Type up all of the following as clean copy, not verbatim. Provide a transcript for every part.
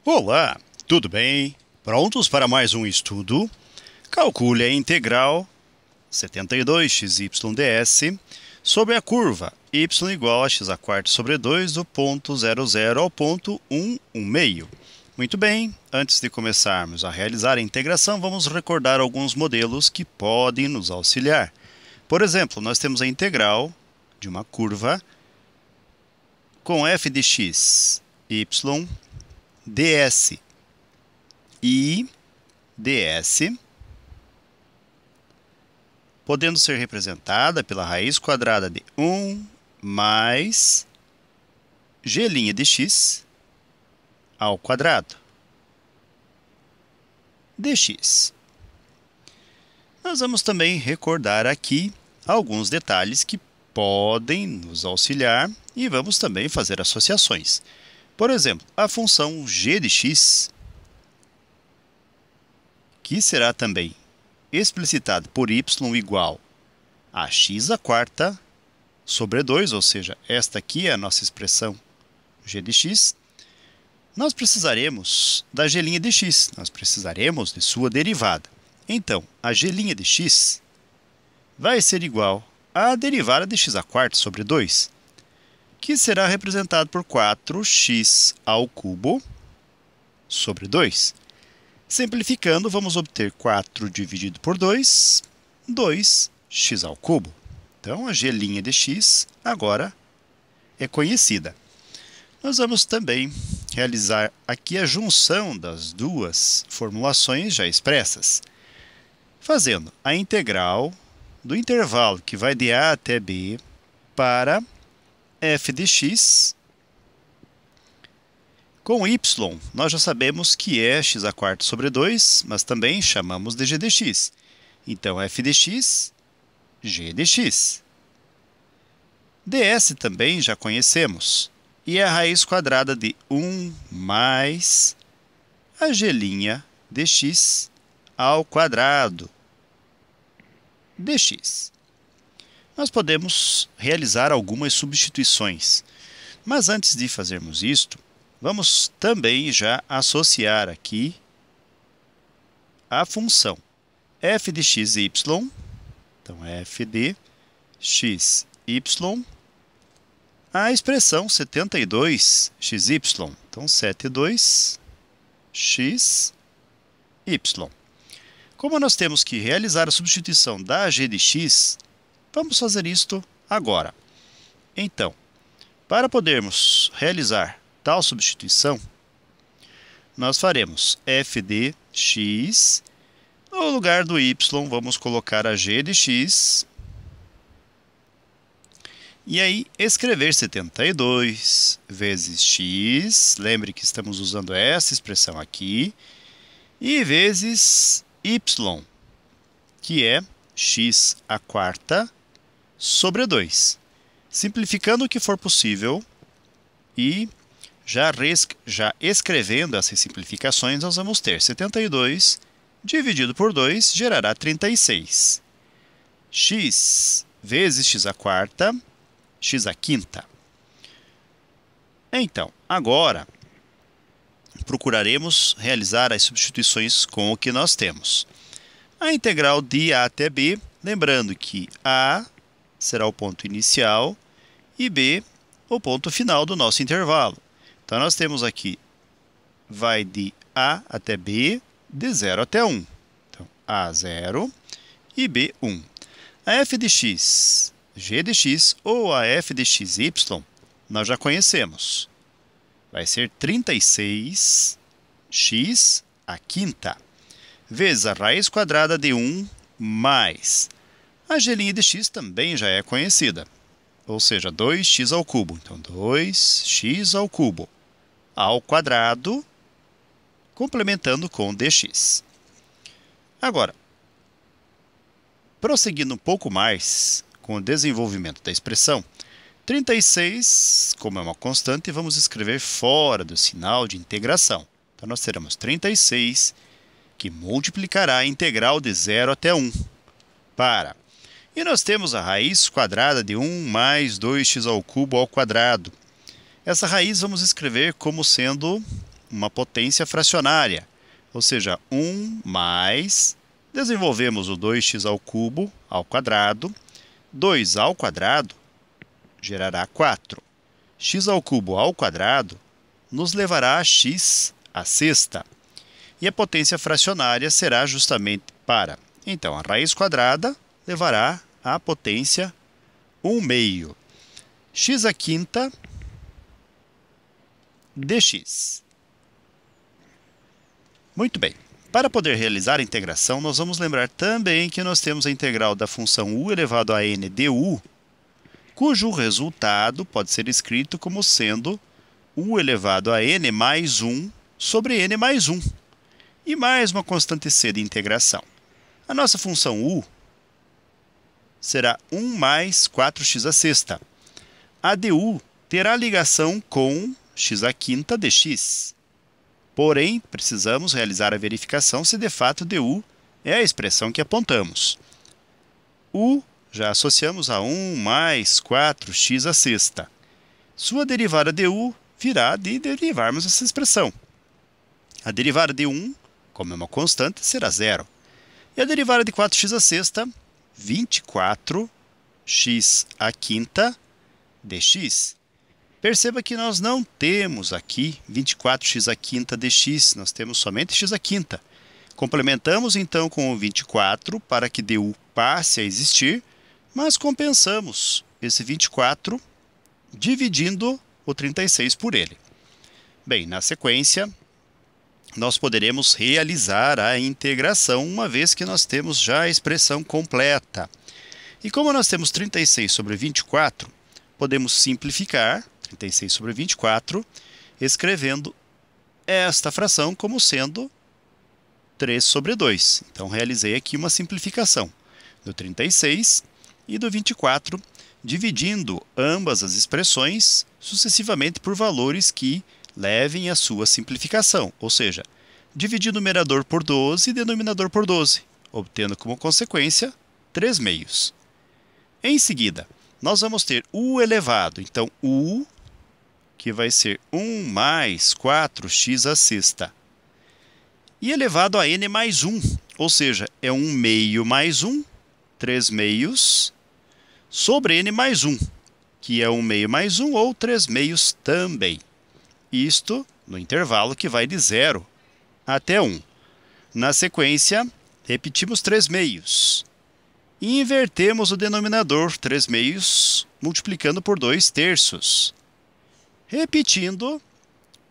Olá, tudo bem? Prontos para mais um estudo? Calcule a integral 72xyds sobre a curva y igual a x² sobre 2 do ponto 00 ao ponto 1,1. Muito bem, antes de começarmos a realizar a integração, vamos recordar alguns modelos que podem nos auxiliar. Por exemplo, nós temos a integral de uma curva com f de x, y, ds e ds, podendo ser representada pela raiz quadrada de 1 mais g' de x ao quadrado dx. Nós vamos também recordar aqui alguns detalhes que podem nos auxiliar e vamos também fazer associações. Por exemplo, a função g de x, que será também explicitada por y igual a x² sobre 2, ou seja, esta aqui é a nossa expressão g de x, nós precisaremos da g' de x, nós precisaremos de sua derivada. Então, a g' de x vai ser igual à derivada de x² sobre 2, que será representado por 4x ao cubo sobre 2. Simplificando, vamos obter 4 dividido por 2, 2x ao cubo. Então, a g' de x agora é conhecida. Nós vamos também realizar aqui a junção das duas formulações já expressas, fazendo a integral do intervalo que vai de a até b para f de x com y. Nós já sabemos que é x² sobre 2, mas também chamamos de g de x. Então, f de x, g de x. ds também já conhecemos, e é a raiz quadrada de 1 mais a g' de x ao quadrado dx. Nós podemos realizar algumas substituições, mas antes de fazermos isto, vamos também já associar aqui a função f de xy, então f de xy, a expressão 72xy, então 72xy. Como nós temos que realizar a substituição da g de x, vamos fazer isto agora. Então, para podermos realizar tal substituição, nós faremos f de x, no lugar do y vamos colocar a g de x, e aí escrever 72 vezes x, lembre que estamos usando essa expressão aqui, e vezes y, que é x² sobre 2. Simplificando o que for possível e já escrevendo essas simplificações, nós vamos ter 72 dividido por 2 gerará 36. x vezes x², x5. Então, agora, procuraremos realizar as substituições com o que nós temos. A integral de a até b, lembrando que a será o ponto inicial e b o ponto final do nosso intervalo. Então, nós temos aqui, vai de a até b, de 0 até 1. Então, a 0 e b 1. A f de x, g de x ou a f de xy, nós já conhecemos. Vai ser 36x à quinta, vezes a raiz quadrada de 1 mais a g' de x também já é conhecida, ou seja, 2x ao cubo. Então, 2x ao cubo ao quadrado, complementando com dx. Agora, prosseguindo um pouco mais com o desenvolvimento da expressão, 36, como é uma constante, vamos escrever fora do sinal de integração. Então, nós teremos 36, que multiplicará a integral de 0 até 1, para... E nós temos a raiz quadrada de 1 mais 2x ao cubo ao quadrado. Essa raiz vamos escrever como sendo uma potência fracionária, ou seja, 1 mais, desenvolvemos o 2x ao cubo ao quadrado, 2 ao quadrado gerará 4. X ao cubo ao quadrado nos levará a x à sexta. E a potência fracionária será justamente para. Então, a raiz quadrada levará a potência 1/2. X à quinta dx. Muito bem. Para poder realizar a integração, nós vamos lembrar também que nós temos a integral da função u elevado a n du, cujo resultado pode ser escrito como sendo u elevado a n mais 1 sobre n mais 1. E mais uma constante c de integração. A nossa função u será 1 mais 4x à sexta. A du terá ligação com x à quinta dx. Porém, precisamos realizar a verificação se de fato du é a expressão que apontamos. U já associamos a 1 mais 4x à sexta. Sua derivada du virá de derivarmos essa expressão. A derivada de 1, como é uma constante, será zero. E a derivada de 4x à sexta, 24x à quinta dx. Perceba que nós não temos aqui 24x à quinta dx, nós temos somente x à quinta. Complementamos então com o 24 para que du passe a existir, mas compensamos esse 24 dividindo o 36 por ele. Bem, na sequência, nós poderemos realizar a integração, uma vez que nós temos já a expressão completa. E como nós temos 36 sobre 24, podemos simplificar 36 sobre 24, escrevendo esta fração como sendo 3 sobre 2. Então, realizei aqui uma simplificação do 36 e do 24, dividindo ambas as expressões sucessivamente por valores que levem à sua simplificação, ou seja, dividir numerador por 12 e denominador por 12, obtendo como consequência 3/2. Em seguida, nós vamos ter u elevado, então u, que vai ser 1 mais 4x à sexta, e elevado a n mais 1, ou seja, é 1/2 mais 1, 3/2, sobre n mais 1, que é 1/2 mais 1 ou 3/2 também. Isto no intervalo que vai de 0 até 1. Na sequência, repetimos 3/2 e invertemos o denominador 3/2 multiplicando por 2/3. Repetindo,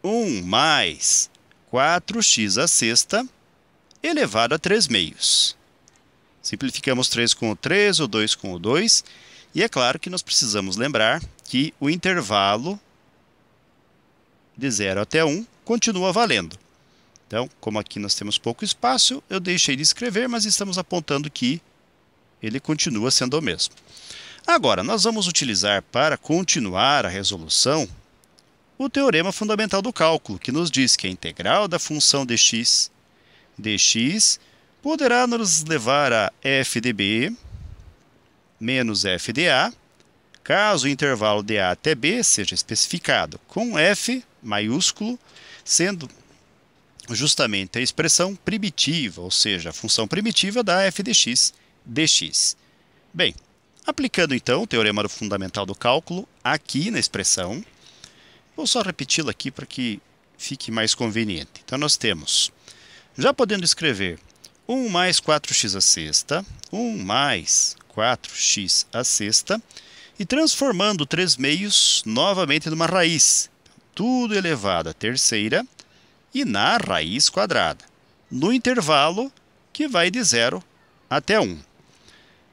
1 mais 4x à sexta elevado a 3/2. Simplificamos 3 com o 3, o 2 com o 2, e é claro que nós precisamos lembrar que o intervalo de 0 até 1 continua valendo. Então, como aqui nós temos pouco espaço, eu deixei de escrever, mas estamos apontando que ele continua sendo o mesmo. Agora, nós vamos utilizar para continuar a resolução o teorema fundamental do cálculo, que nos diz que a integral da função dx poderá nos levar a f de b menos f de a, caso o intervalo de a até b seja especificado com f maiúsculo, sendo justamente a expressão primitiva, ou seja, a função primitiva da f de x dx. Bem, aplicando então o teorema fundamental do cálculo aqui na expressão, vou só repeti-lo aqui para que fique mais conveniente. Então, nós temos, já podendo escrever 1 mais 4x à sexta, 1 mais 4x à sexta, e transformando 3/2 novamente numa raiz. Tudo elevado à terceira e na raiz quadrada, no intervalo que vai de 0 até 1.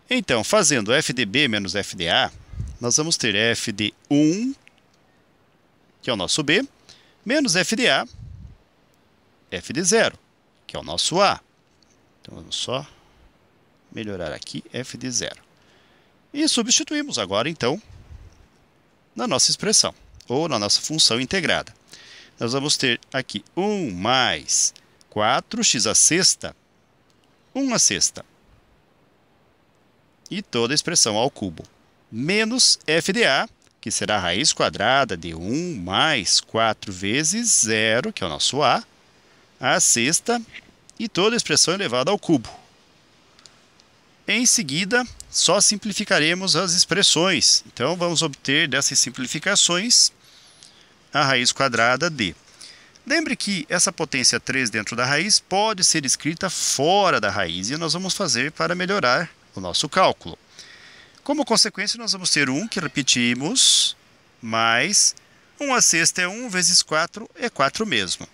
Então, fazendo f de b menos f de a, nós vamos ter f de 1, que é o nosso b, menos f de a, f de 0, que é o nosso a. Então, vamos só melhorar aqui, f de 0. E substituímos agora, então, na nossa expressão, ou na nossa função integrada. Nós vamos ter aqui 1 mais 4x à sexta, 1 à sexta, e toda a expressão ao cubo, menos f de a, que será a raiz quadrada de 1 mais 4 vezes 0, que é o nosso a sexta, e toda a expressão elevada ao cubo. Em seguida, só simplificaremos as expressões. Então, vamos obter dessas simplificações a raiz quadrada de. Lembre que essa potência 3 dentro da raiz pode ser escrita fora da raiz, e nós vamos fazer para melhorar o nosso cálculo. Como consequência, nós vamos ter 1, que repetimos, mais 1 à sexta é 1 vezes 4 é 4 mesmo.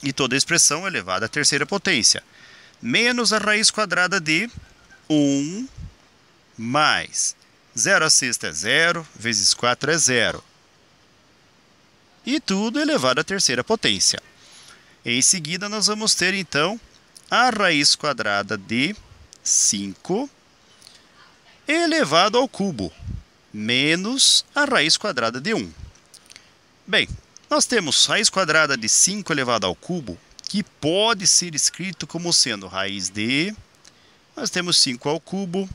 E toda a expressão elevada à terceira potência, menos a raiz quadrada de 1 mais 0 à sexta é 0, vezes 4 é 0. E tudo elevado à terceira potência. Em seguida, nós vamos ter, então, a raiz quadrada de 5 elevado ao cubo, menos a raiz quadrada de 1. Bem, nós temos raiz quadrada de 5 elevado ao cubo, que pode ser escrito como sendo raiz de... Nós temos 5 ao cubo,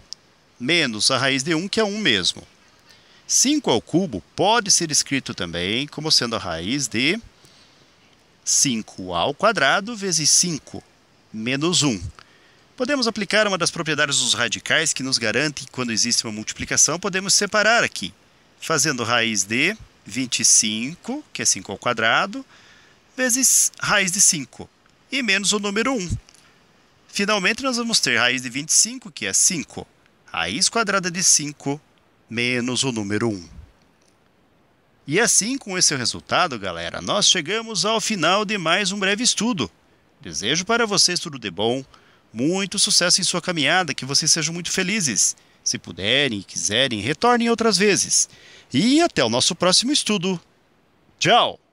menos a raiz de 1, que é 1 mesmo. 5 ao cubo pode ser escrito também como sendo a raiz de 5 ao quadrado vezes 5, menos 1. Podemos aplicar uma das propriedades dos radicais que nos garante que quando existe uma multiplicação, podemos separar aqui, fazendo raiz de 25, que é 5 ao quadrado, vezes raiz de 5, e menos o número 1. Finalmente, nós vamos ter raiz de 25, que é 5, raiz quadrada de 5, menos o número 1. E assim, com esse resultado, galera, nós chegamos ao final de mais um breve estudo. Desejo para vocês tudo de bom, muito sucesso em sua caminhada, que vocês sejam muito felizes. Se puderem e quiserem, retornem outras vezes. E até o nosso próximo estudo. Tchau!